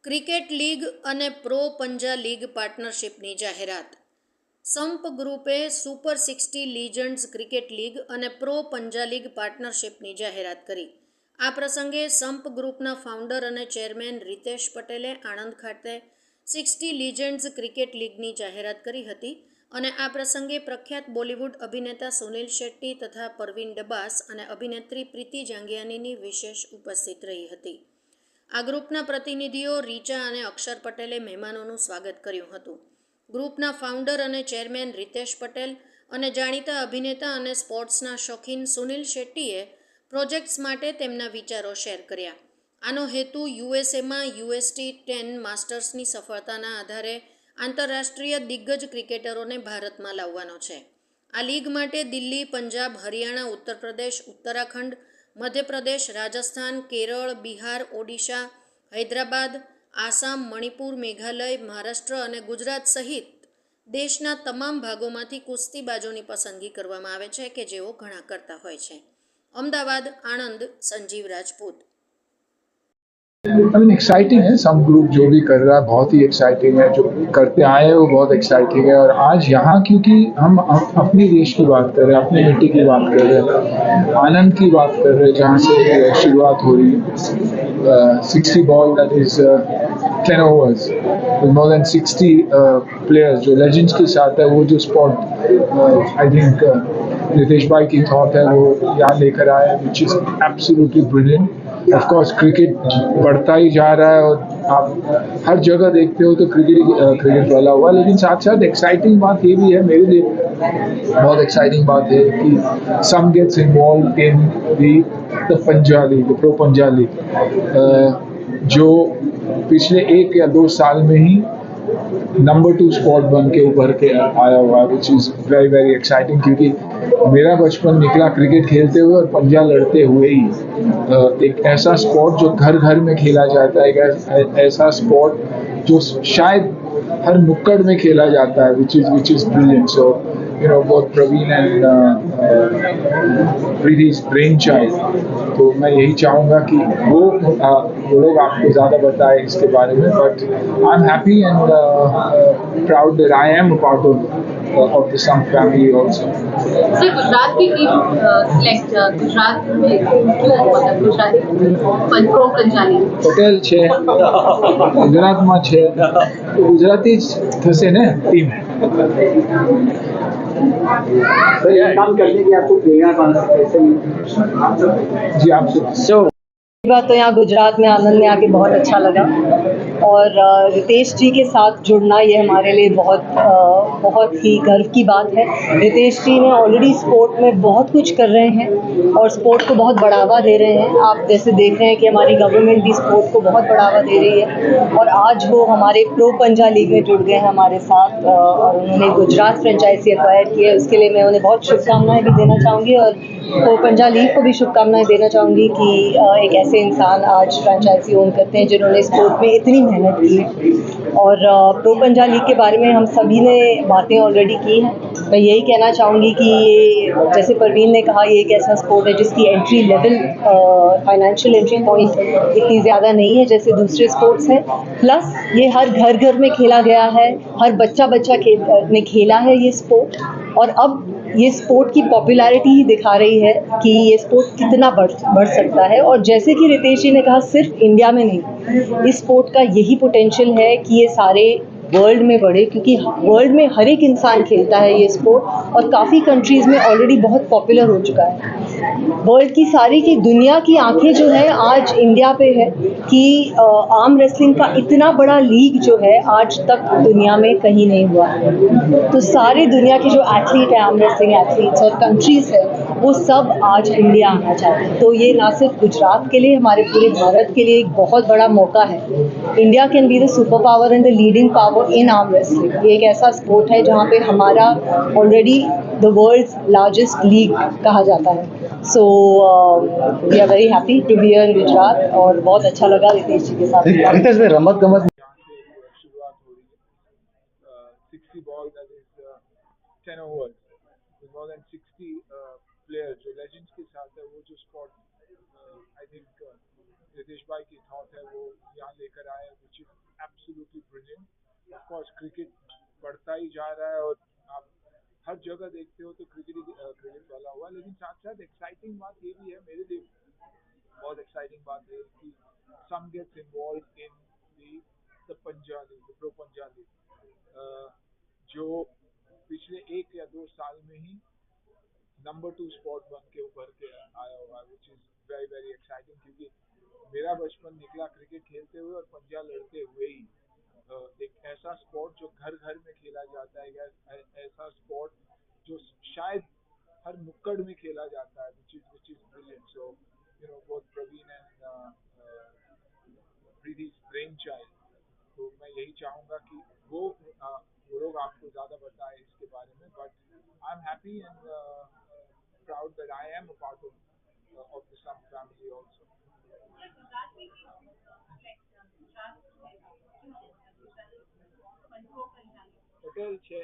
Cricket league અને pro પંજા league પાર્ટનરશિપની જાહેરાત. સંપ ગ્રુપે સુપર 60 લીજન્ડ્સ ક્રિકેટ લીગ અને પ્રો પંજા લીગ પાર્ટનરશિપની જાહેરાત કરી. આ પ્રસંગે સંપ ગ્રુપના ફાઉન્ડર અને ચેરમેન રીતેશ પટેલે આણંદ ખાતે 60 લીજન્ડ્સ ક્રિકેટ લીગની જાહેરાત કરી હતી અને આ પ્રસંગે પ્રખ્યાત બોલિવૂડ અભિનેતા સુનિલ શેટ્ટી તથા પરવીન ડબાસ અને અભિનેત્રી પ્રીતિ જાંગિયાનીની વિશેષ ઉપસ્થિત રહી હતી. આ ગ્રુપના પ્રતિનિધિઓ રીચા અને અક્ષર પટેલે મહેમાનોનું સ્વાગત કર્યું હતું. ગ્રુપના ફાઉન્ડર અને ચેરમેન રીતેશ પટેલ અને જાણીતા અભિનેતા અને સ્પોર્ટ્સના શોખીન સુનિલ શેટ્ટીએ પ્રોજેક્ટ્સ માટે તેમના વિચારો શેર કર્યા. આનો હેતુ યુએસએમાં UST10 માસ્ટર્સની સફળતાના આધારે આંતરરાષ્ટ્રીય દિગ્ગજ ક્રિકેટરોને ભારતમાં લાવવાનો છે. આ લીગ માટે દિલ્હી, પંજાબ, હરિયાણા, ઉત્તર પ્રદેશ, ઉત્તરાખંડ, મધ્યપ્રદેશ, રાજસ્થાન, કેરળ, બિહાર, ઓડિશા, હૈદરાબાદ, આસામ, મણિપુર, મેઘાલય, મહારાષ્ટ્ર અને ગુજરાત સહિત દેશના તમામ ભાગોમાંથી કુસ્તીબાજોની પસંદગી કરવામાં આવે છે કે જેઓ ઘણા કરતા હોય છે. અમદાવાદ, આણંદ, સંજીવ રાજપૂત. एक्साइटिंग है. सब ग्रुप जो भी कर रहा है बहुत ही एक्साइटिंग है. जो करते आए हैं वो बहुत एक्साइटिंग है. और आज यहाँ क्योंकि हम अपने देश की बात कर रहे हैं, अपनी मिट्टी की बात कर रहे हैं, आनंद की बात कर रहे हैं जहाँ से शुरुआत हो रही है. 60 ball that is 10 overs with more than 60 players जो लेजेंड्स के साथ है. वो जो स्पॉट आई थिंक रितेश भाई की थॉट है वो यहाँ लेकर आए, which is absolutely brilliant. Of course cricket बढ़ता ही जा रहा है और आप हर जगह देखते हो तो क्रिकेट वाला हुआ, लेकिन साथ साथ एक्साइटिंग बात ये भी है मेरे लिए, बहुत एक्साइटिंग बात है कि some gets involve in the पंजा लीग, द प्रो पंजा लीग, जो पिछले 1 या 2 साल में ही नंबर 2 स्पॉट बन के उभर के आया हुआ है, which is very very exciting. क्योंकि मेरा बचपन निकला क्रिकेट खेलते हुए और पंजा लड़ते हुए ही. एक ऐसा स्पोर्ट जो घर घर में खेला जाता है, एक ऐसा स्पोर्ट जो शायद हर नुक्कड़ में खेला जाता है, which is brilliant. So you know both Praveen and Preeti's brain child. तो मैं यही चाहूँगा कि वो लोग आपको ज़्यादा बताएं इसके बारे में, but I am happy and proud that I am a part of the Samp family also. Sir, Gujarat की टीम सिलेक्ट गुजरात में क्यों मतलब गुजराती प्रो पंजाली पटेल છે ગુજરાતમાં છે તો ગુજરાતી જ થશે ને ટીમ. काम करने की आपको प्रेरणा कौन सी कैसे जी आपसे बात तो यहाँ गुजरात में आनंद में आके बहुत अच्छा लगा और रितेश जी के साथ जुड़ना ये हमारे लिए बहुत ही गर्व की बात है. रितेश जी ने ऑलरेडी स्पोर्ट में बहुत कुछ कर रहे हैं और स्पोर्ट को बहुत बढ़ावा दे रहे हैं. आप जैसे देख रहे हैं कि हमारी गवर्नमेंट भी स्पोर्ट को बहुत बढ़ावा दे रही है और आज वो हमारे प्रो पंजा लीग में जुड़ गए हैं हमारे साथ और उन्होंने गुजरात फ्रेंचाइजी एक्वायर की है. उसके लिए मैं उन्हें बहुत शुभकामनाएं भी देना चाहूँगी और प्रो पंजा लीग को भी शुभकामनाएं देना चाहूँगी कि एक ऐसे इंसान आज फ्रेंचाइजी ओन करते हैं जिन्होंने स्पोर्ट में इतनी मेहनत की है. और प्रो पंजा लीग के बारे में हम सभी ने बातें ऑलरेडी की हैं. मैं यही कहना चाहूँगी कि ये जैसे परवीन ने कहा ये एक ऐसा स्पोर्ट है जिसकी entry level financial entry point इतनी ज़्यादा नहीं है जैसे दूसरे स्पोर्ट्स हैं. प्लस ये हर घर घर में खेला गया है, हर बच्चा ने खेला है ये स्पोर्ट और अब ये स्पोर्ट की पॉपुलैरिटी ही दिखा रही है कि ये स्पोर्ट कितना बढ़ सकता है. और जैसे कि रितेश जी ने कहा सिर्फ इंडिया में नहीं, इस स्पोर्ट का यही पोटेंशियल है कि ये सारे वर्ल्ड में बढ़े क्योंकि वर्ल्ड में हर एक इंसान खेलता है ये स्पोर्ट और काफ़ी कंट्रीज़ में ऑलरेडी बहुत पॉपुलर हो चुका है. वर्ल्ड की सारी की दुनिया की आंखें जो है आज इंडिया पे है कि आर्म रेसलिंग का इतना बड़ा लीग जो है आज तक दुनिया में कहीं नहीं हुआ है. तो सारी दुनिया की जो एथलीट है, आर्म रेसलिंग एथलीट्स और कंट्रीज़ है, वो सब आज इंडिया आना चाहते हैं. तो ये ना सिर्फ गुजरात के लिए, हमारे पूरे भारत के लिए एक बहुत बड़ा मौका है. India can be the super power and the leading power in arm wrestling. ये एक ऐसा स्पोर्ट है जहाँ पे हमारा already the world's largest league कहा जाता है. So we are very happy to be here in Gujarat और बहुत अच्छा लगा रितेश जी के साथ. रितेश भाई रमत गमत शुरुआत हो रही है. 60 ball that is 10 overs with more than 60 player जो लेजेंड्स के साथ है, वो जो स्पॉट आई थिंक रितेश भाई की थॉट है वो यहाँ लेकर आए, which is absolutely brilliant. Of course cricket बढ़ता ही जा रहा है और आप हर जगह देखते हो तो क्रिकेट वाला हुआ, लेकिन साथ साथ एक्साइटिंग बात ये भी है मेरे लिए, बहुत एक्साइटिंग बात है कि some gets involve in the Punjabi, the pro Punjabi, जो पिछले 1 या 2 साल में ही नंबर 2 स्पॉट बन के उभर के आया हुआ, which is very very exciting, क्योंकि मेरा बचपन निकला क्रिकेट खेलते हुए और पंजा लड़ते हुए ही। एक ऐसा स्पोर्ट जो घर घर में खेला जाता है, ऐसा स्पोर्ट जो शायद हर नुक्कड़ में खेला जाता है, which is brilliant. So both Praveen and Preeti's brainchild. तो मैं यही चाहूँगा कि वो लोग आपको ज़्यादा बताएं इसके बारे में, but I am happy and proud that I am a part of the Sam family also. Hotel છે